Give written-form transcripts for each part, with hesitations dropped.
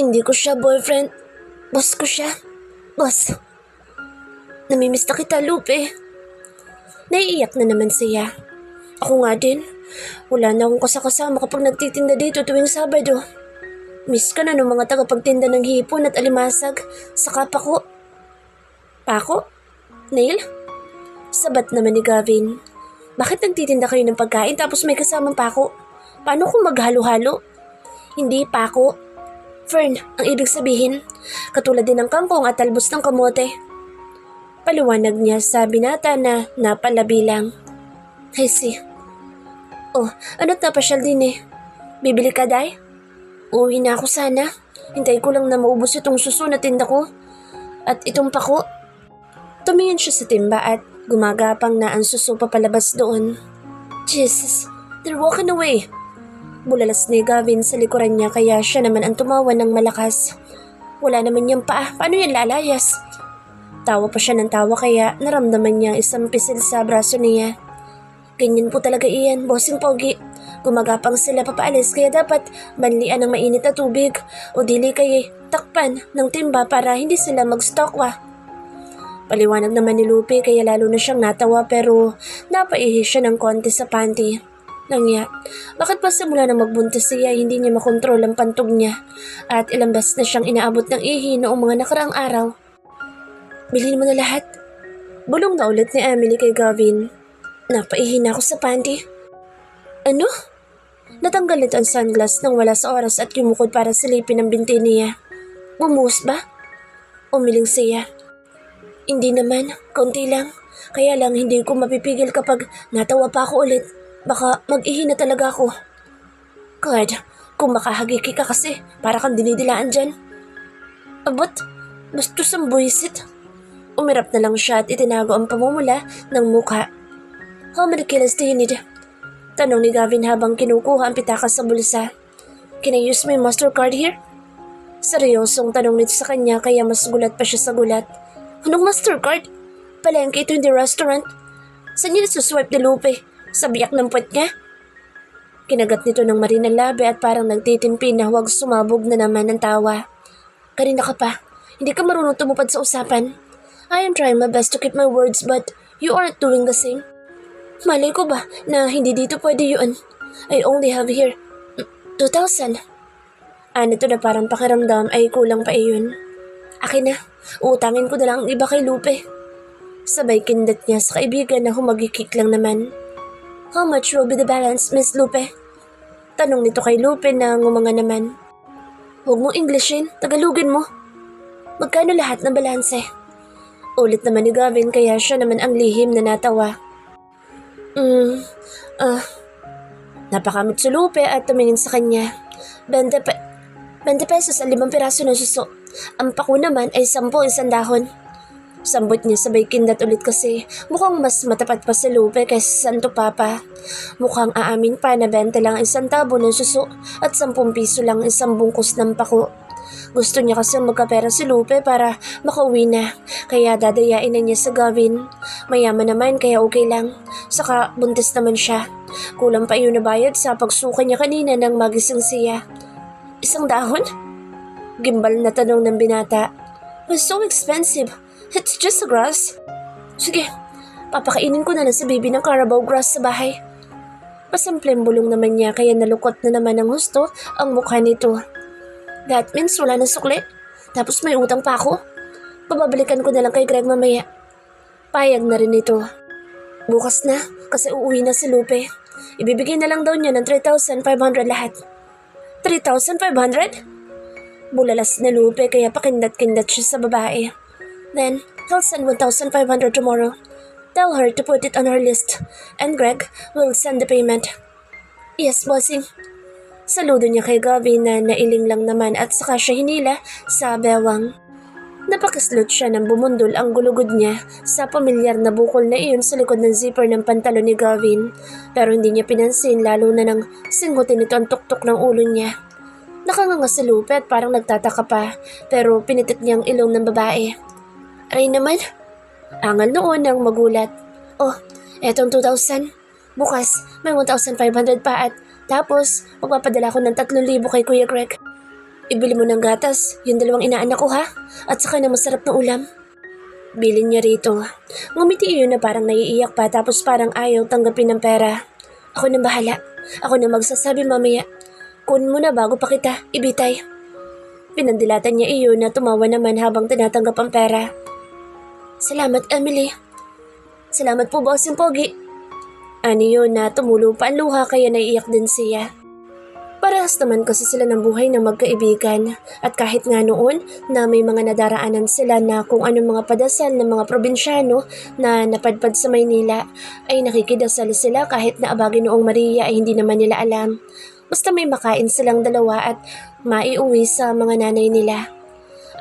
Hindi ko siya boyfriend. Boss ko siya. Boss. Namimiss na kita, Lupe. Naiiyak na naman siya. Ako nga din. Wala na akong kasakasama kapag nagtitinda dito tuwing Sabado. Miss ka na ng mga tagapagtinda ng hipon at alimasag. Saka pako. Pako? Neil? Sabat naman ni Gavin. Bakit nagtitinda kayo ng pagkain tapos may kasamang pako? Paano kung maghalo-halo? Hindi pako. Fern, ang ibig sabihin. Katulad din ng kangkong at talbos ng kamote. Paliwanag niya sa binata na napalabi lang. I see. Oh, ano't napasyal din eh. Bibili ka, Day? Uwi na ako sana. Hintay ko lang na maubos itong suso na tinda ko. At itong pako. Tumingin siya sa timba at gumagapang na ang suso papalabas doon. Jesus, they're walking away. Bulalas ni Gavin sa likuran niya kaya siya naman ang tumawa ng malakas. Wala naman niyang paa. Paano yan lalayas? Tawa pa siya ng tawa kaya naramdaman niya isang pisil sa braso niya. Ganyan po talaga iyan, bossing pogi. Gumagapang sila papaalis kaya dapat banlian ng mainit na tubig o dili kay takpan ng timba para hindi sila mag-stokwa. Paliwanag naman ni Lupe kaya lalo na siyang natawa pero napaihi siya ng konti sa panty. Nangya, bakit pa simula na magbuntis siya hindi niya makontrol ang pantog niya at ilang beses na siyang inaabot ng ihi noong mga nakaraang araw. Bilhin mo na lahat. Bulong na ulit ni Emily kay Gavin. Napaihi na ako sa panty. Ano? Natanggal nito ang sunglass nang wala sa oras at yumukod para silipin ang binti niya. Bumuhos ba? Umiling siya. Hindi naman, kaunti lang. Kaya lang hindi ko mapipigil kapag natawa pa ako ulit. Baka mag-ihi na talaga ako. God, kung makahagiki ka kasi, para kang dinidilaan dyan. Abot, bastos ang buwisit. Umirap na lang siya at itinago ang pamumula ng mukha. How many kilos do you need? Tanong ni Gavin habang kinukuha ang pitakas sa bulsa. Can I use my Mastercard here? Seryosong tanong nito sa kanya kaya mas gulat pa siya sa gulat. Anong Mastercard? Palengke ito hindi restaurant. Saan niya nasuswipe ni Lupe? Sa biyak ng puwet niya? Kinagat nito ng marinang labi at parang nagtitimpi na huwag sumabog na naman ng tawa. Kanina ka pa. Hindi ka marunong tumupad sa usapan. I am trying my best to keep my words but you aren't doing the same. Malay ko ba na hindi dito pwede yun? I only have here 2,000. Nito na parang pakiramdam ay kulang pa iyon. Akin na, utangin ko na lang ang iba kay Lupe. Sabay kindat niya sa kaibigan na humagikik lang naman. How much will be the balance, Miss Lupe? Tanong nito kay Lupe na ngumanga naman. Huwag mo Englishin, Tagalogin mo. Magkano lahat ng balanse? Ulit naman ni Gavin kaya siya naman ang lihim na natawa. Napakamit si Lupe at tumingin sa kanya. 20 pesos ang 5 piraso ng suso. Ang pako naman ay 10 isang dahon. Sambot niya sabay kindat ulit kasi mukhang mas matapat pa si Lupe kaysa Santo Papa. Mukhang aamin pa na 20 lang isang tabo ng suso at 10 piso lang isang bungkus ng pako. Gusto niya kasi magkapera si Lupe para makauwi na, kaya dadayain na niya sa Gavin. Mayaman naman kaya okay lang, saka buntis naman siya. Kulang pa yun na bayad sa pagsuka niya kanina nang magising siya. Isang dahon? Gimbal na tanong ng binata. It's so expensive. It's just a grass. Sige, papakainin ko na lang sa baby ng Carabao grass sa bahay. Pasimpleng bulong naman niya kaya nalukot na naman ng husto ang mukha nito. That means wala na sukli. Tapos may utang pa ako. Pababalikan ko na lang kay Greg mamaya. Payag na rin ito. Bukas na kasi uuwi na si Lupe. Ibibigay na lang daw niya ng 3,500 lahat. 3,500? Bulalas na Lupe kaya pakindat-kindat siya sa babae. Then, he'll send 1,500 tomorrow. Tell her to put it on her list, and Greg will send the payment. Yes, bossing. Saludo niya kay Gavin na nailing lang naman at saka siya hinila sa bewang. Napakislot siya nang bumundol ang gulugod niya sa pamilyar na bukol na iyon sa likod ng zipper ng pantalon ni Gavin. Pero hindi niya pinansin lalo na nang singgutin nito ang tuktok ng ulo niya. Nakanganga si Lupe at parang nagtataka pa pero pinitit niyang ilong ng babae. Aray naman. Angal noon ng magulat. Oh, etong 2,000. Bukas, may 1,500 pa at tapos magpapadala ko ng 3,000 kay Kuya Greg. Ibili mo ng gatas, yung dalawang inaanak ko ha, at saka ng masarap na ulam. Bilin niya rito. Ngumiti iyon na parang naiiyak pa tapos parang ayaw tanggapin ng pera. Ako na bahala. Ako na magsasabi mamaya. Kunin mo na bago pa kita ibitay. Pinandilatan niya iyon na tumawa naman habang tinatanggap ang pera. Salamat, Emily. Salamat po, bossing pogi. Ani yun na tumulo pa ang luha kaya naiiyak din siya. Parehas naman kasi sila ng buhay ng magkaibigan at kahit nga noon na may mga nadaraanan sila na kung anong mga padasal ng mga probinsyano na napadpad sa Maynila ay nakikidasal sila kahit na abagi noong Maria ay hindi naman nila alam. Basta may makain silang dalawa at maiuwi sa mga nanay nila.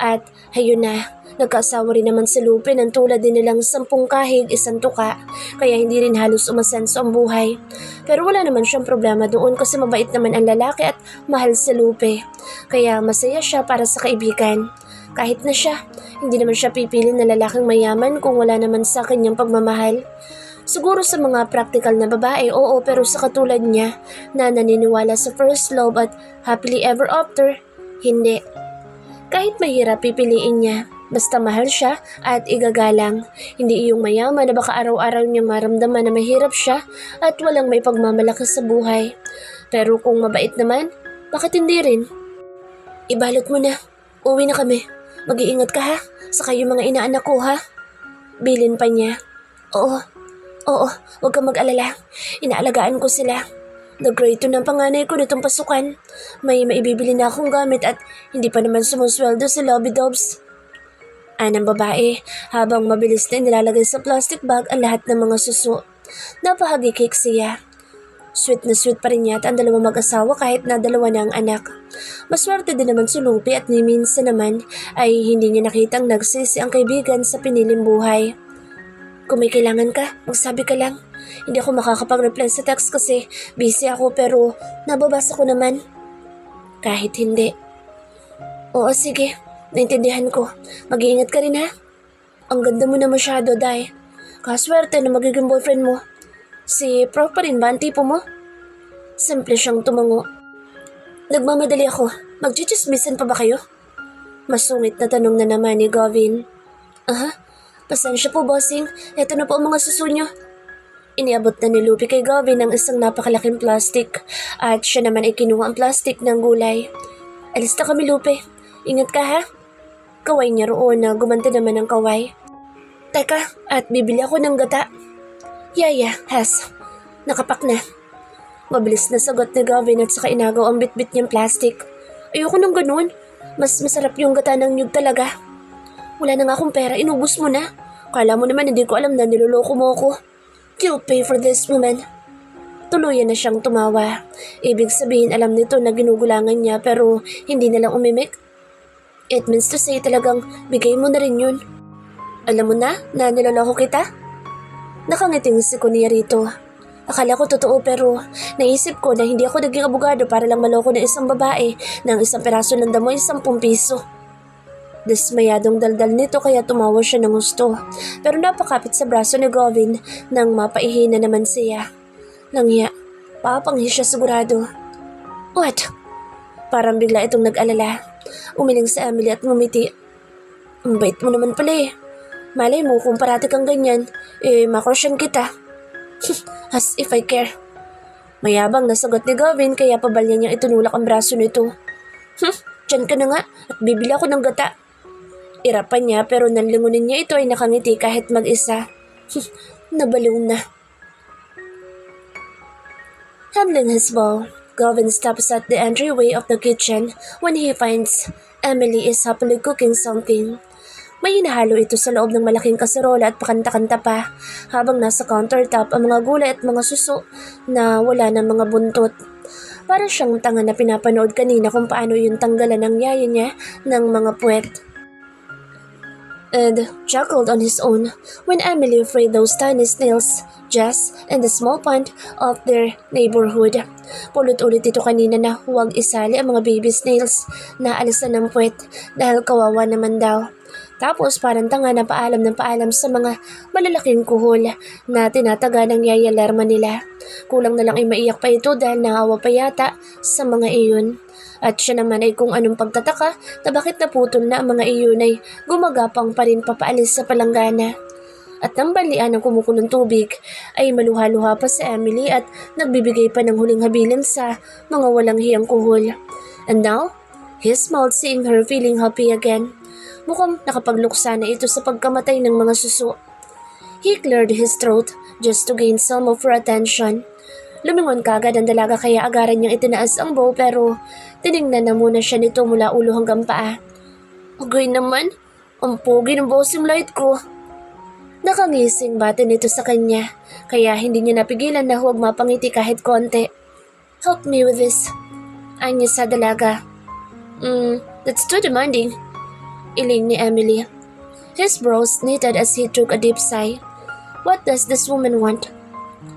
At hayun na, nagkaasawa rin naman si Lupe ng tulad din nilang 10 kahig, 1 tuka, kaya hindi rin halos umasenso ang buhay. Pero wala naman siyang problema doon kasi mabait naman ang lalaki at mahal si Lupe. Kaya masaya siya para sa kaibigan. Kahit na siya, hindi naman siya pipili na lalaking mayaman kung wala naman sa kanyang pagmamahal. Siguro sa mga practical na babae, oo, pero sa katulad niya na naniniwala sa first love at happily ever after, hindi. Kahit mahirap pipiliin niya, basta mahal siya at igagalang. Hindi iyong mayaman na baka araw-araw niyang maramdaman na mahirap siya at walang may pagmamalaki sa buhay. Pero kung mabait naman, bakit hindi rin? Ibalot mo na. Uwi na kami. Mag-iingat ka ha. Saka yung mga inaanak ko ha. Bilin pa niya. Oo, huwag kang mag-alala. Inaalagaan ko sila. Nag-grade 2 ng panganay ko nitong pasukan. May maibibili na akong gamit at hindi pa naman sumusweldo si Lobby Dobbs. Anang babae, habang mabilis na nilalagay sa plastic bag ang lahat ng mga suso. Napahagikik siya. Sweet na sweet pa rin yata ang dalawang mag-asawa kahit na dalawa na ang anak. Maswerte din naman si Lupe at ni minsan naman ay hindi niya nakitang nagsisi ang kaibigan sa piniling buhay. Kung may kailangan ka, magsabi ka lang. Hindi ako makakapag-reply sa text kasi busy ako pero nababasa ko naman. Kahit hindi. Oo, sige. Naintindihan ko. Mag-iingat ka rin ha. Ang ganda mo na masyado, Day. Kaswerte na magiging boyfriend mo. Si Prof pa rin ba ang tipo mo? Simple siyang tumango. Nagmamadali ako. Magchichismisan pa ba kayo? Masungit na tanong na naman ni Gavin. Aha, pasensya po, bossing. Eto na po ang mga suso niyo. Iniabot na ni Lupe kay Gavin ang isang napakalaking plastic at siya naman ay kinuha ang plastic ng gulay. Alis na kami, Lupe. Ingat ka ha. Kaway niya roon na gumanti naman ng kaway. Teka, at bibili ako ng gata. Yaya, has. Nakapak na. Mabilis na sagot ni Gavin at saka inagaw ang bitbit niyang plastic. Ayoko nang ganun. Mas masarap yung gata ng nyug talaga. Wala na nga akong pera, inubos mo na. Kala mo naman hindi ko alam na niloloko mo ako. You'll pay for this, woman. Tuluyan na siyang tumawa. Ibig sabihin alam nito na ginugulangan niya pero hindi na lang umimik. It means to say talagang bigay mo na rin yun. Alam mo na niloloko kita? Nakangiting si Kuya rito. Akala ko totoo pero naisip ko na hindi ako naging abogado para lang maloko ng isang babae ng 1 peraso ng damo 10 piso. Dismayadong daldal nito kaya tumawa siya ng gusto. Pero napakapit sa braso ni Gavin nang mapaihi na naman siya. Langya, papanghi siya sigurado. What? Parang bigla itong nag-alala. Umiling si Emily at ngumiti. Ang bait mo naman pala eh. Malay mo kung parati kang ganyan, makrusyan kita. As if I care. Mayabang na sagot ni Gavin kaya pabalya niyang itunulak ang braso nito. Diyan ka na nga at bibili ako ng gata. Irapan niya pero nanlingunin niya ito ay nakangiti kahit mag-isa. Nabaliw na. Handling his bowl, Gavin stops at the entryway of the kitchen when he finds Emily is happily cooking something. May hinahalo ito sa loob ng malaking kaserola at pakanta-kanta pa habang nasa countertop ang mga gulay at mga suso na wala ng mga buntot. Para siyang tanga na pinapanood kanina kung paano yung tanggalan ng yaya niya ng mga puwet. Ed chuckled on his own when Emily freed those tiny snails just in the small pond of their neighborhood. Pulot ulit ito kanina na huwag isali ang mga baby snails na alisan ng puwet dahil kawawa naman daw. Tapos parang tanga na paalam ng paalam sa mga malalaking kuhol na tinataga ng Yaya Lerma nila. Kulang na lang ay maiyak pa ito dahil naawa pa yata sa mga iyon. At siya naman ay kung anong pagtataka na bakit naputol na ang mga iyon ay gumagapang pa rin papaalis sa palanggana. At nang balian ng kumukulong tubig ay maluha-luha pa si Emily at nagbibigay pa ng huling habilin sa mga walang hiyang kuhol. And now, he smiled seeing her feeling happy again. Mukhang nakapagluksa na ito sa pagkamatay ng mga suso. He cleared his throat just to gain some of her attention. Lumingon kagad ang dalaga kaya agaran niyang itinaas ang bow pero tiningnan na muna siya nito mula ulo hanggang paa. Agay naman, ang pogi ng bossing light ko. Nakangising bati nito sa kanya kaya hindi niya napigilan na huwag mapangiti kahit konti. Help me with this, anya sa dalaga. That's too demanding. Iling ni Emily. His brows knitted as he took a deep sigh. What does this woman want?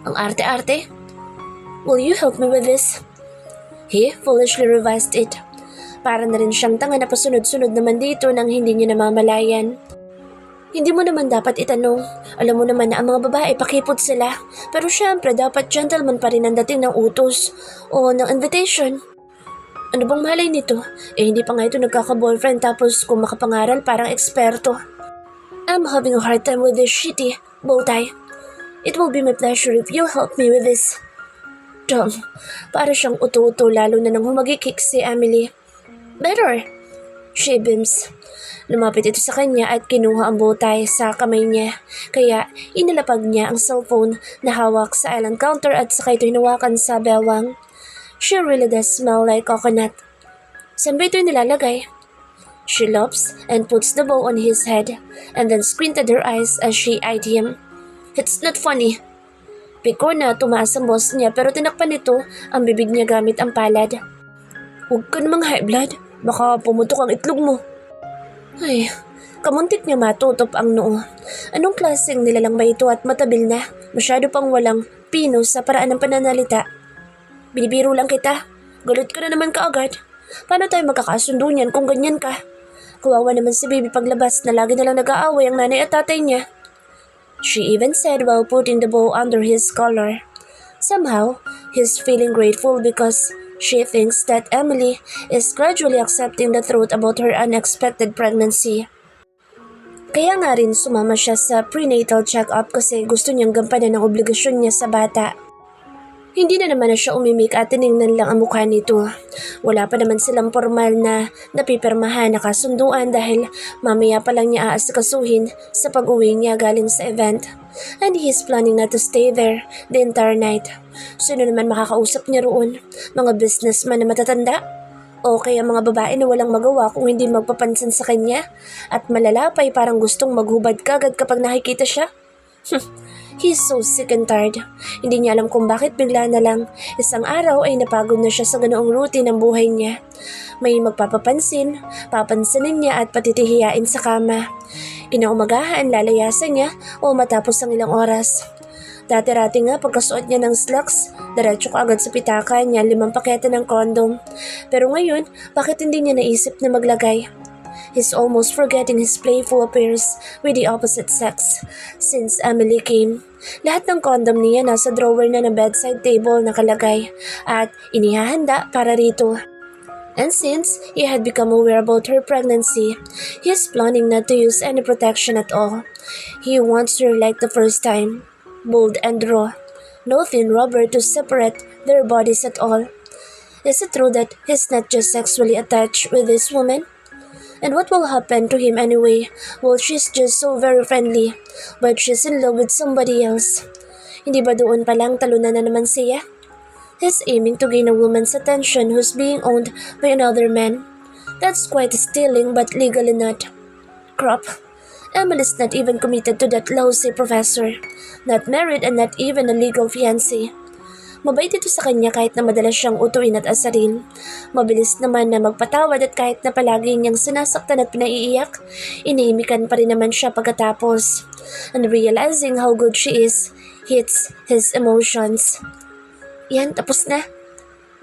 Ang arte-arte? Will you help me with this? He foolishly revised it. Para na rin siyang tanga na pasunod-sunod naman dito nang hindi niya namamalayan. Hindi mo naman dapat itanong. Alam mo naman na ang mga babae pakipot sila. Pero syempre dapat gentleman pa rin ang dating ng utos o ng invitation. Ano bang malay nito? Hindi pa nga ito nagkaka-boyfriend tapos kung makapangaral parang eksperto. I'm having a hard time with this shitty bow tie. It will be my pleasure if you help me with this. Dumb. Para siyang uto-uto lalo na nang humagikik si Emily. Better. She beams. Lumapit ito sa kanya at kinuha ang bow tie sa kamay niya. Kaya inilapag niya ang cellphone na hawak sa island counter at saka ito hinawakan sa bewang. She really does smell like coconut. Saan ba ito nilalagay? She laughs and puts the bow on his head and then squinted her eyes as she eyed him. It's not funny. Piko na tumaas ang boss niya pero tinakpan nito ang bibig niya gamit ang palad. Huwag ka namang high blood. Baka pumutok ang itlog mo. Ay, kamuntik niya matutop ang noo. Anong klaseng nilalang ba ito at matabil na? Masyado pang walang pino sa paraan ng pananalita. Binibiro lang kita. Galit ka na naman kaagad. Paano tayo magkakasundo niyan kung ganyan ka? Kawawa naman si baby paglabas na lagi na lang nag-aaway ang nanay at tatay niya. She even said while putting the bow under his collar. Somehow, he's feeling grateful because she thinks that Emily is gradually accepting the truth about her unexpected pregnancy. Kaya nga rin sumama siya sa prenatal check-up kasi gusto niyang gampanan ang obligasyon niya sa bata. Hindi na naman na siya umimik at tiningnan lang ang mukha nito. Wala pa naman silang formal na napipirmahan na kasunduan dahil mamaya pa lang niya aasikasuhin sa pag-uwi niya galing sa event. And he is planning not to stay there the entire night. Sino naman makakausap niya roon? Mga businessman na matatanda? O kaya mga babae na walang magawa kung hindi magpapansin sa kanya? At malalapay parang gustong maghubad kagad kapag nakikita siya? He's so sick and tired. Hindi niya alam kung bakit bigla na lang isang araw ay napagod na siya sa ganoong routine ng buhay niya. May magpapapansin, papansinin niya at patitihiyain sa kama. Kinaumagahan, lalayasan niya o matapos ang ilang oras. Dati-rati nga pagkasuot niya ng slacks, diretso ka agad sa pitaka niya 5 pakete ng kondom. Pero ngayon, bakit hindi niya naisip na maglagay? He's almost forgetting his playful appearance with the opposite sex. Since Emily came, lahat ng condom niya nasa drawer na ng bedside table nakalagay at inihahanda para rito. And since he had become aware about her pregnancy, he's planning not to use any protection at all. He wants her like the first time, bold and raw. No thin rubber to separate their bodies at all. Is it true that he's not just sexually attached with this woman? And what will happen to him anyway? Well, she's just so very friendly, but she's in love with somebody else. Hindi ba doon palang talunan na naman siya? He's aiming to gain a woman's attention who's being owned by another man. That's quite stealing but legally not. Crap. Emily's not even committed to that lousy professor. Not married and not even a legal fiancé. Mabait ito sa kanya kahit na madalas siyang utuin at asarin. Mabilis naman na magpatawad at kahit na palagi niyang sinasaktan at pinaiiyak, iniimikan pa rin naman siya pagkatapos. And realizing how good she is, hits his emotions. Yan, tapos na.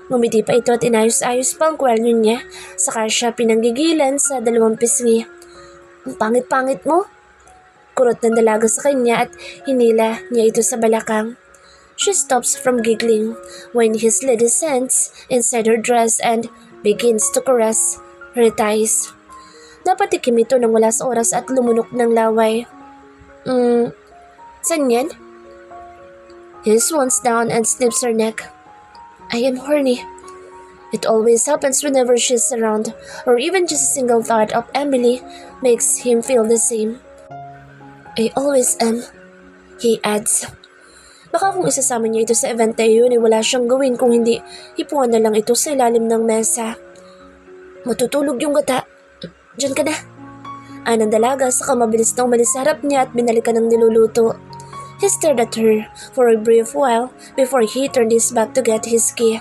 Ngumiti pa ito at inayos-ayos pa ang kwelyo niya, saka siya pinanggigilan sa 2 pisngi. Ang pangit-pangit mo. Kurot ng dalaga sa kanya at hinila niya ito sa balakang. She stops from giggling when he slid his hands inside her dress and begins to caress her thighs. Napatikim ito nang wala sa oras at lumunok ng laway. Saan yan? He swans down and snips her neck. I am horny. It always happens whenever she's around, or even just a single thought of Emily makes him feel the same. I always am, he adds. Baka kung isasama niya ito sa event na iyon ay wala siyang gawin kung hindi hipuan na lang ito sa ilalim ng mesa. Matutulog yung gata. Diyan ka na. Anang dalaga saka mabilis na umalis sa harap niya at binalikan ng niluluto. He stared at her for a brief while before he turned his back to get his key.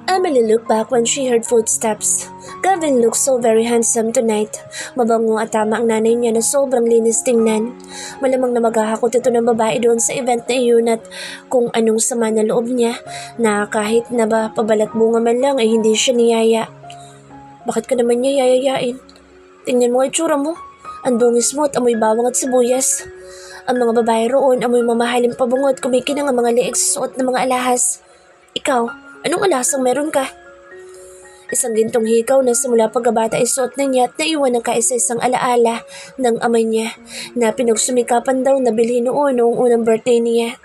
Emily looked back when she heard footsteps. Gavin looked so very handsome tonight. Mabango at tama ang nanay niya na sobrang linis tingnan. Malamang na maghahakot ito ng babae doon sa event na iyon at kung anong sama na loob niya na kahit na ba pabalat bunga man lang ay hindi siya niyaya. Bakit ka naman niya yayayain? Tingnan mo ang itsura mo. Ang dungis mo at amoy bawang at sibuyas. Ang mga babae roon amoy mamahaling pabungot kumikinang ang mga leeg sa suot ng mga alahas. Ikaw, anong alasang meron ka? Isang gintong hikaw na simula pagkabata ay suot na niya at naiwan ng kaisa-isang alaala ng amay niya na pinagsumikapan daw na bilhin noong unang birthday niya.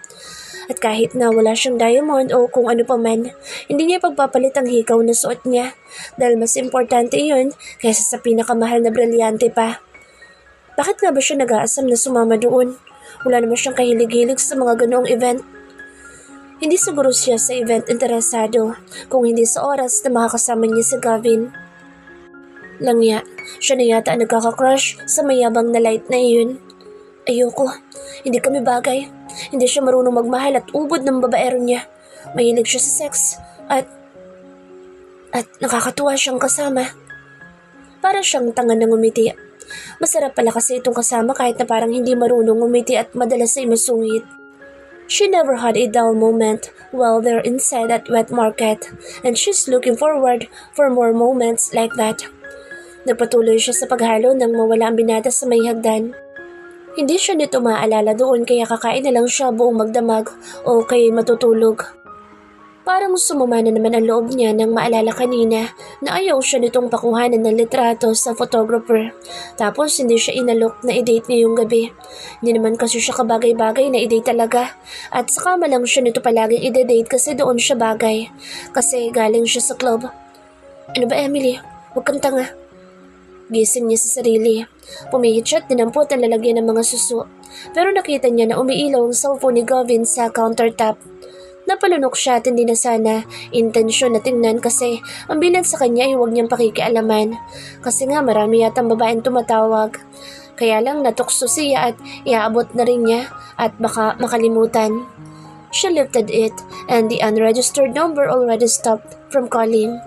At kahit na wala siyang diamond o kung ano pa man, hindi niya pagpapalit ang hikaw na suot niya dahil mas importante iyon kaysa sa pinakamahal na brilyante pa. Bakit nga ba siya nag-aasam na sumama doon? Wala naman siyang kahilig-hilig sa mga ganoong event. Hindi siguro siya sa event interesado kung hindi sa oras na makakasama niya si Gavin. Langya, siya na yata ang nagkaka-crush sa mayabang na light na iyon. Ayoko, hindi kami bagay. Hindi siya marunong magmahal at ubod ng babaero niya. Mahilig siya sa sex at nakakatuwa siyang kasama. Para siyang tanga ng umiti. Masarap pala kasi itong kasama kahit na parang hindi marunong umiti at madalas ay masungit. She never had a dull moment while they're inside that wet market, and she's looking forward for more moments like that. Nagpatuloy siya sa paghalo nang mawala ang binata sa may hagdan. Hindi siya nito maaalala doon kaya kakain na lang siya buong magdamag o kay matutulog. Parang sumama na naman ang loob niya nang maalala kanina na ayaw siya nitong pakuhanan ng litrato sa photographer. Tapos hindi siya inalok na i-date ngayong gabi. Hindi naman kasi siya kabagay-bagay na i-date talaga. At saka malang siya nito palaging i-date kasi doon siya bagay. Kasi galing siya sa club. Ano ba Emily? Huwag kang tanga. Gising niya sa sarili. Pumihit siya at dinampot ang lalagyan ng mga suso. Pero nakita niya na umiilaw ang cellphone ni Gavin sa countertop. Napalunok siya at hindi na sana intensyon na tingnan kasi ang bilan sa kanya ay huwag niyang pakikialaman. Kasi nga marami yatang babaeng tumatawag. Kaya lang natukso siya at iaabot na rin niya at baka makalimutan. She lifted it and the unregistered number already stopped from calling.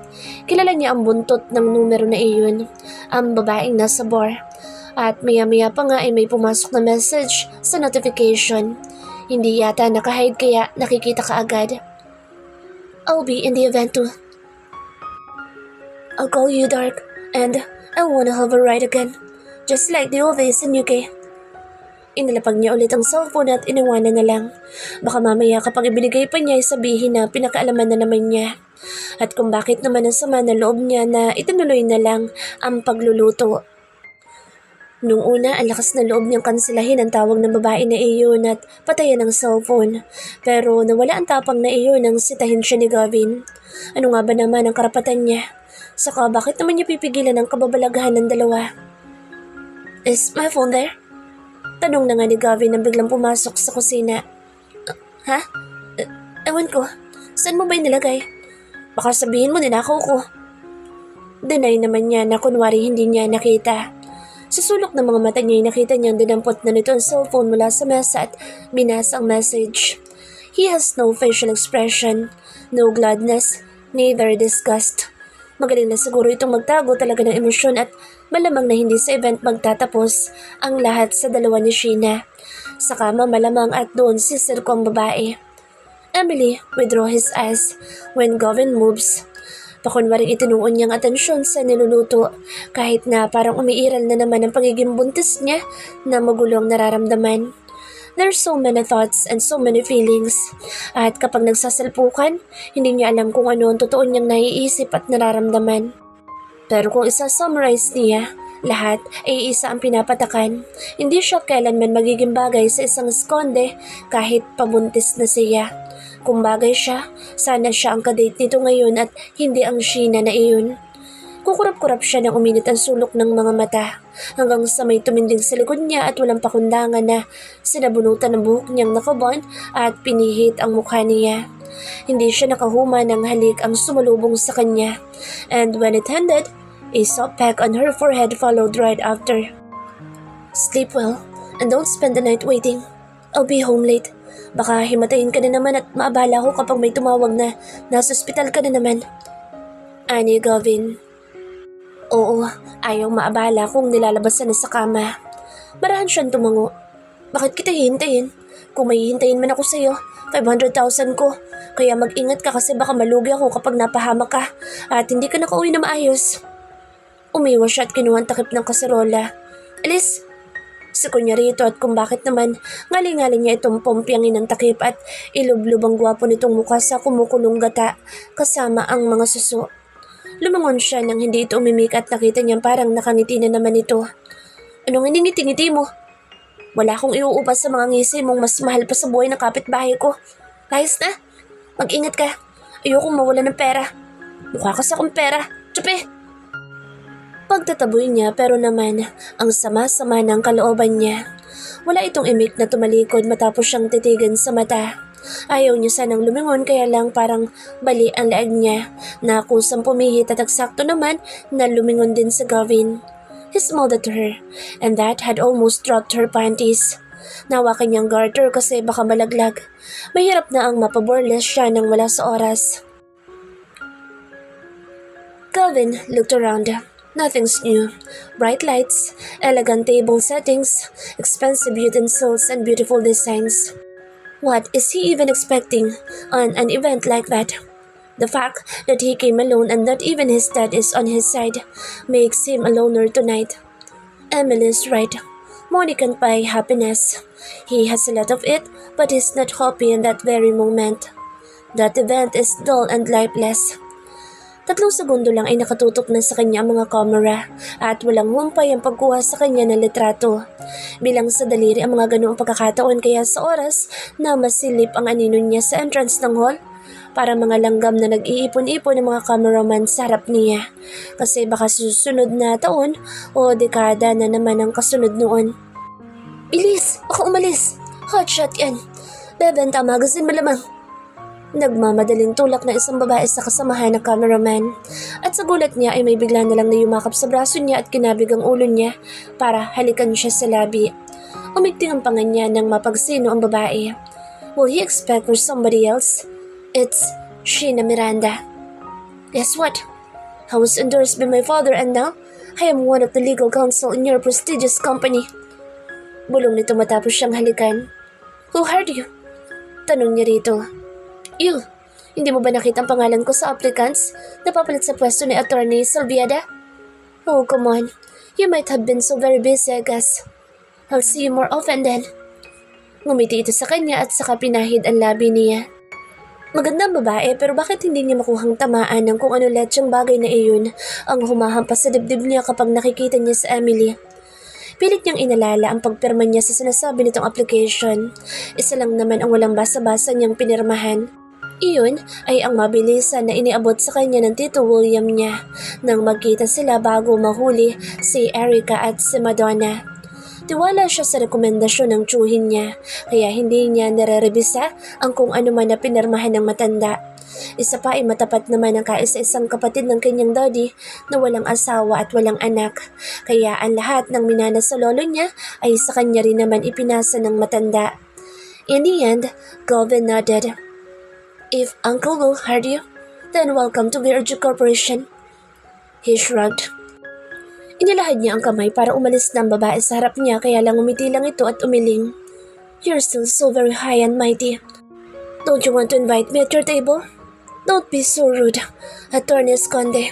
Kilala niya ang buntot ng numero na iyon, ang babaeng nasa bar. At maya-maya pa nga ay may pumasok na message sa notification. Hindi yata nakahide kaya nakikita ka agad. I'll be in the event too. I'll call you dark and I wanna have a ride again. Just like the old days in UK. Inilapag niya ulit ang cellphone at iniwanan na lang. Baka mamaya kapag ibinigay pa niya ay sabihin na pinakaalaman na naman niya. At kung bakit naman ang sama na loob niya na itinuloy na lang ang pagluluto. Nung una, ang lakas na loob niyang kanselahin ang tawag ng babae na iyon at patayan ang cellphone. Pero nawala ang tapang na iyon nang sitahin siya ni Gavin. Ano nga ba naman ang karapatan niya? Saka bakit naman niya pipigilan ang kababalaghan ng dalawa? Is my phone there? Tanong na nga ni Gavin nang biglang pumasok sa kusina. Ha? Ewan ko. Saan mo ba nilagay? Baka sabihin mo ninakaw ko. Deny naman niya na kunwari hindi niya nakita. Sa sulok ng mga mata niya ay nakita niyang dinampot na nito ang cellphone mula sa mesa at binasa ang message. He has no facial expression, no gladness, neither disgust. Magaling na siguro itong magtago talaga ng emosyon at malamang na hindi sa event magtatapos ang lahat sa dalawa ni Sheena. Sa kama malamang at doon sisirko ang babae. Emily withdraw his eyes when Gavin moves. Pakunwaring itinuon niyang atensyon sa niluluto kahit na parang umiiral na naman ang pagiging buntis niya na magulong nararamdaman. There's so many thoughts and so many feelings. At kapag nagsasalpukan, hindi niya alam kung ano ang totoo niyang naiisip at nararamdaman. Pero kung isa-summarize niya, lahat ay isa ang pinapatakan. Hindi siya kailanman magiging bagay sa isang eskonde kahit pabuntis na siya. Kung bagay siya, sana siya ang kadate nito ngayon at hindi ang Sheena na iyon. Kukurap-kurap siya nang uminit ang sulok ng mga mata hanggang sa may tuminding sa likod niya at walang pakundangan na sinabunutan ng buhok niyang nakabon at pinihit ang mukha niya. Hindi siya nakahuma ng halik ang sumalubong sa kanya, and when it ended, a soft peck on her forehead followed right after. Sleep well and don't spend the night waiting. I'll be home late. Baka himatayin ka na naman at maabala ko kapag may tumawag na nasa ospital ka na naman. Ani Gavin. Oo, ayaw maabala kung nilalabasan na sa kama. Marahan siyang tumango. Bakit kita hihintayin? Kung may hihintayin man ako sa'yo, 500,000 ko. Kaya mag-ingat ka kasi baka malugi ako kapag napahamak ka at hindi ka nakauwi na maayos. Umiwas siya at kinuha ang takip ng kaserola. Alis! Siko niya rito at kung bakit naman ngaling-ngaling niya itong pompyangin ng takip at ilublubang gwapo nitong mukha sa kumukulong gata kasama ang mga suso. Lumangon siya nang hindi ito umimik at nakita niyang parang nakangiti na naman ito. Anong iningiti-ngiti mo? Wala akong iuupas sa mga ngisi mong mas mahal pa sa buhay ng kapitbahay ko. Layas na. Mag-ingat ka. Ayokong mawala ng pera. Mukha ka sa akong pera. Tsupi! Pagtataboy niya pero naman ang sama-sama ng kalooban niya. Wala itong imik na tumalikod matapos siyang titigan sa mata. Ayaw niya sanang lumingon kaya lang parang bali ang laag niya na kusang pumihit at eksakto naman na lumingon din sa Gavin. He smiled at her and that had almost dropped her panties. Nawakan niyang garter kasi baka malaglag. Mahirap na ang mapaboreless siya nang wala sa oras. Gavin looked around. Nothing's new. Bright lights, elegant table settings, expensive utensils, and beautiful designs. What is he even expecting on an event like that? The fact that he came alone and that even his dad is on his side makes him a loner tonight. Emily's right. Money can't buy happiness. He has a lot of it, but he's not happy in that very moment. That event is dull and lifeless. 3 segundo lang ay nakatutok na sa kanya ang mga kamera at walang humpay ang pagkuha sa kanya ng litrato. Bilang sa daliri ang mga ganoong pagkakataon kaya sa oras na masilip ang anino niya sa entrance ng hall, para mga langgam na nag-iipon-ipon ng mga cameraman sa harap niya. Kasi baka susunod na taon o dekada na naman ang kasunod noon. Bilis! Ako umalis! Hotshot yan! Bebenta magazine malamang! Nagmamadaling tulak na isang babae sa kasamahan ng cameraman at sa gulat niya ay may bigla na lang na yumakap sa braso niya at kinabig ang ulo niya para halikan siya sa labi. Umigting ang panga niya nang mapagsino ang babae. Will he expect for somebody else? It's Sheena Miranda. Guess what? I was endorsed by my father and now I am one of the legal counsel in your prestigious company. Bulong nito matapos siyang halikan. Who hired you? Tanong niya rito. You, hindi mo ba nakita ang pangalan ko sa applicants na papalit sa pwesto ni Attorney Salviada? Oh, come on. You might have been so very busy, I guess. I'll see you more often then. Ngumiti ito sa kanya at saka pinahid ang labi niya. Magandang babae pero bakit hindi niya makuhang tamaan ng kung ano letsyang bagay na iyon ang humahampas sa dibdib niya kapag nakikita niya sa Emily. Pilit niyang inalala ang pagpirma niya sa sinasabi nitong application. Isa lang naman ang walang basa-basa niyang pinirmahan. Iyon ay ang mabilisan na iniabot sa kanya ng Tito William niya nang magkita sila bago mahuli si Erica at si Madonna. Tiwala siya sa rekomendasyon ng tsuhin niya kaya hindi niya nare-rebisa ang kung ano man na pinirmahan ng matanda. Isa pa ay matapat naman ang kaisa-isang kapatid ng kanyang daddy na walang asawa at walang anak. Kaya ang lahat ng minana sa lolo niya ay sa kanya rin naman ipinasa ng matanda. In the end, Gavin nodded. If Uncle will hire you, then welcome to Virgin Corporation. He shrugged. Inilahad niya ang kamay para umalis na ang babae sa harap niya kaya lang umiti lang ito at umiling. You're still so very high and mighty. Don't you want to invite me at your table? Don't be so rude, Attorney Esconde.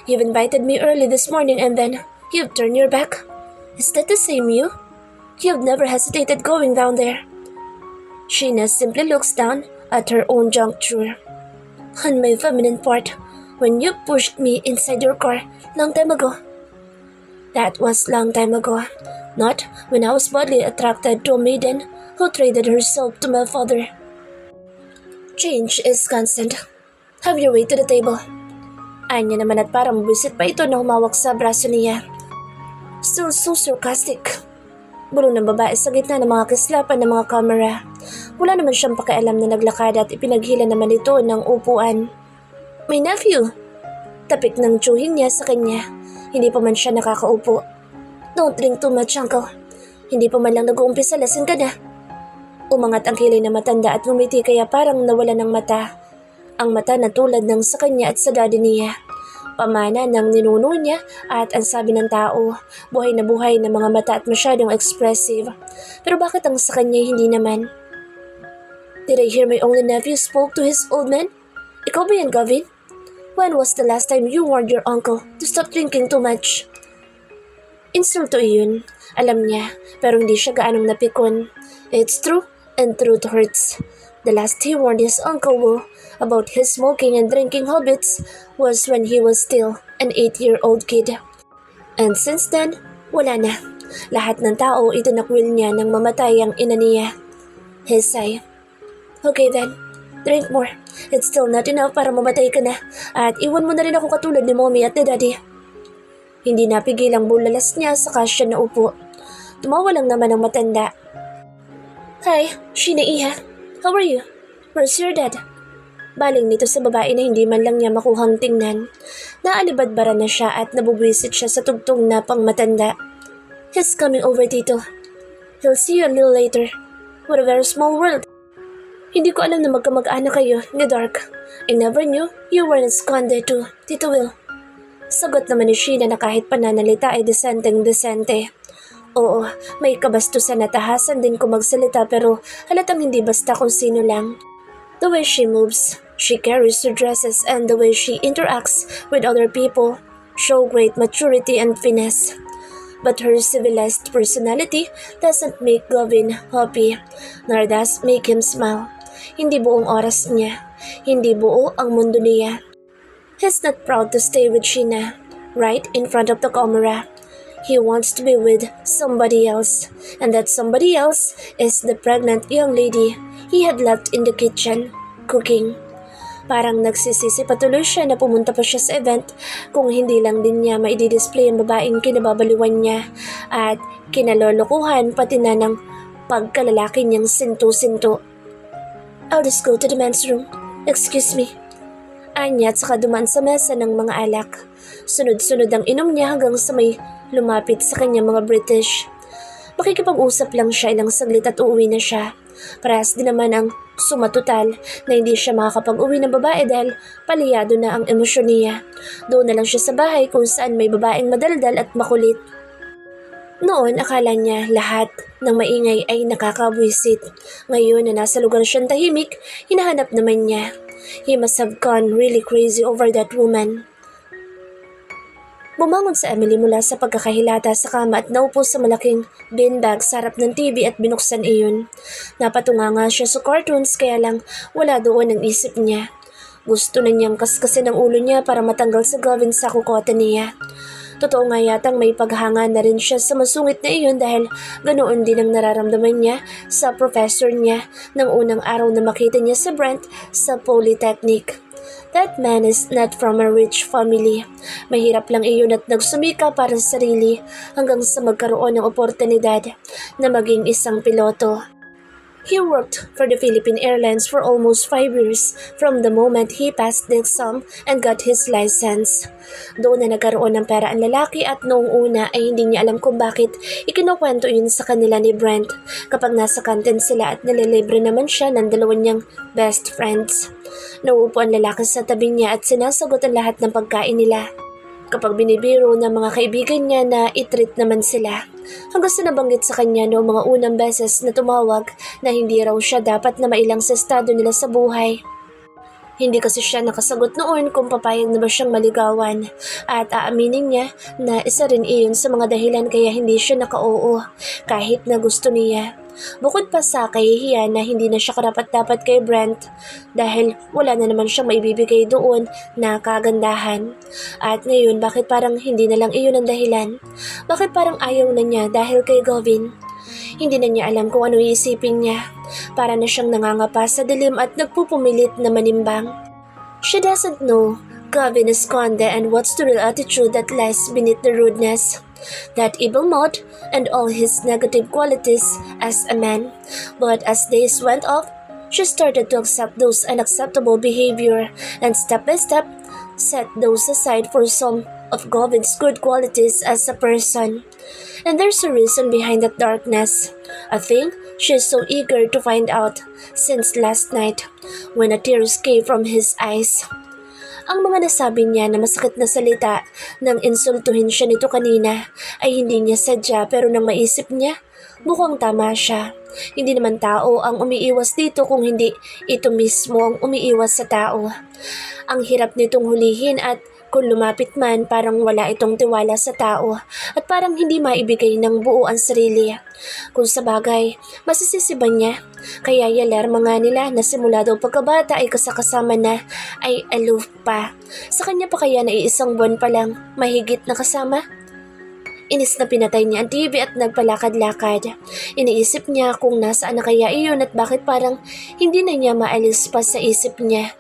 You've invited me early this morning and then you've turned your back. Is that the same you? You've never hesitated going down there. Sheena simply looks down at her own juncture. On my feminine part, when you pushed me inside your car long time ago. That was long time ago, not when I was badly attracted to a maiden who traded herself to my father. Change is constant. Have your way to the table. Anya naman at parang mabisit pa ito na humawak sa braso niya. Still so sarcastic. Bulong ng babae sa gitna ng mga kislapan ng mga kamera. Wala naman siyang pakialam na naglakad at ipinaghila naman ito ng upuan. My nephew! Tapik ng tsuhin niya sa kanya. Hindi pa man siya nakakaupo. Don't drink too much, uncle. Hindi pa man lang nag-uumpisa, lasing ka na. Umangat ang kilay na matanda at ngumiti kaya parang nawala ng mata. Ang mata na tulad ng sa kanya at sa daddy niya. Pamana ng ninuno niya at ang sabi ng tao, buhay na mga mata at masyadong expressive. Pero bakit ang sa kanya hindi naman? Did I hear my only nephew spoke to his old man? Ikaw ba yan, Gavin? When was the last time you warned your uncle to stop drinking too much? Insulto iyon. Alam niya, pero hindi siya gaanong napikon. It's true, and truth hurts. The last he warned his uncle Wu about his smoking and drinking habits was when he was still an 8-year-old kid. And since then, wala na. Lahat ng tao itinakwil niya nang mamatay ang ina niya. He sighed. Okay then, drink more. It's still not enough para mamatay ka na. At iwan mo na rin ako katulad ni mommy at ni daddy. Hindi napigil ang bulalas niya saka siya naupo. Tumawa lang naman ang matanda. Hi, Sheena Iha. How are you? Where's your dad? Baling nito sa babae na hindi man lang niya makuhang tingnan. Naalibadbara na siya at nabubwisit siya sa tugtong na pang matanda. He's coming over, Tito. He'll see you a little later. What a very small world. Hindi ko alam na magkamag-anak kayo ni Dark. I never knew you were Esconde too, Tito Will. Sagot naman ni Sheena na kahit pananalita ay desenteng-desente. Oo, may kabastusan na tahasan din ko magsalita pero halatang hindi basta kung sino lang. The way she moves, she carries her dresses and the way she interacts with other people show great maturity and finesse. But her civilized personality doesn't make Gavin happy, nor does make him smile. Hindi buong oras niya, hindi buo ang mundo niya. He's not proud to stay with Sheena, right in front of the camera. He wants to be with somebody else, and that somebody else is the pregnant young lady he had left in the kitchen, cooking. Parang nagsisisi patuloy siya na pumunta pa siya sa event kung hindi lang din niya maidi-display ang babaeng kinababaliwan niya at kinalolokohan pati na ng pagkalalaki niyang sinto-sinto. I'll just go to the men's room. Excuse me. Anya at saka dumaan sa mesa ng mga alak. Sunod-sunod ang inom niya hanggang sa may lumapit sa kanya mga British. Makikipag-usap lang siya ilang saglit at uuwi na siya. Parehas din naman ang sumatotal na hindi siya makakapag-uwi ng babae dahil paliyado na ang emosyon niya. Doon na lang siya sa bahay kung saan may babaeng madaldal at makulit. Noon akala niya lahat ng maingay ay nakakabwisit. Ngayon na nasa lugar siyang tahimik, hinahanap naman niya. He must have gone really crazy over that woman. Bumangon sa Emily mula sa pagkakahilata sa kama at naupo sa malaking beanbag sa harap ng TV at binuksan iyon. Napatunga nga siya sa cartoons kaya lang wala doon ang isip niya. Gusto na niyang kaskasin ang ulo niya para matanggal sa Gavin sa kukote niya. Totoo nga yatang may paghanga na rin siya sa masungit na iyon dahil ganoon din ang nararamdaman niya sa professor niya ng unang araw na makita niya sa Brent sa Polytechnic. That man is not from a rich family. Mahirap lang iyon at nagsumika para sa sarili hanggang sa magkaroon ng oportunidad na maging isang piloto. He worked for the Philippine Airlines for almost 5 years from the moment he passed the exam and got his license. Doon na nagkaroon ng pera ang lalaki at noong una ay hindi niya alam kung bakit ikinukwento yun sa kanila ni Brent kapag nasa kantin sila at nalilibre naman siya ng dalawa niyang best friends. Nauupo ang lalaki sa tabi niya at sinasagot ang lahat ng pagkain nila. Kapag binibiro ng mga kaibigan niya na itreat naman sila. Hanggang sa nabanggit sa kanya noong mga unang beses na tumawag na hindi raw siya dapat na mailang sa estado nila sa buhay. Hindi kasi siya nakasagot noon kung papayag na ba siyang maligawan at aaminin niya na isa rin iyon sa mga dahilan kaya hindi siya naka-oo kahit na gusto niya. Bukod pa sa kahihiyan na hindi na siya karapat-dapat kay Brent dahil wala na naman siyang maibibigay doon na kagandahan. At ngayon bakit parang hindi na lang iyon ang dahilan? Bakit parang ayaw na niya dahil kay Gavin? Hindi na niya alam kung ano iisipin niya. Para na siyang nangangapa sa dilim at nagpupumilit na manimbang. She doesn't know Gavin is Conde and what's the real attitude that lies beneath the rudeness. That evil mouth and all his negative qualities as a man. But as days went off, she started to accept those unacceptable behavior and step by step set those aside for some of Gavin's good qualities as a person. And there's a reason behind that darkness, a thing she is so eager to find out since last night when a tear came from his eyes. Ang mga nasabi niya na masakit na salita nang insultuhin siya nito kanina ay hindi niya sadya pero nang maisip niya, mukhang tama siya. Hindi naman tao ang umiiwas dito kung hindi ito mismo ang umiiwas sa tao. Ang hirap nitong hulihin at kung lumapit man parang wala itong tiwala sa tao at parang hindi maibigay ng buo ang sarili. Kung sa bagay, masisisiban niya. Kaya yalarma nga nila na simula daw pagkabata ay kasakasama na ay aloof pa. Sa kanya pa kaya na iisang buwan pa lang mahigit na kasama? Inis na pinatay niya ang TV at nagpalakad-lakad. Iniisip niya kung nasaan na kaya iyon at bakit parang hindi na niya maalis pa sa isip niya.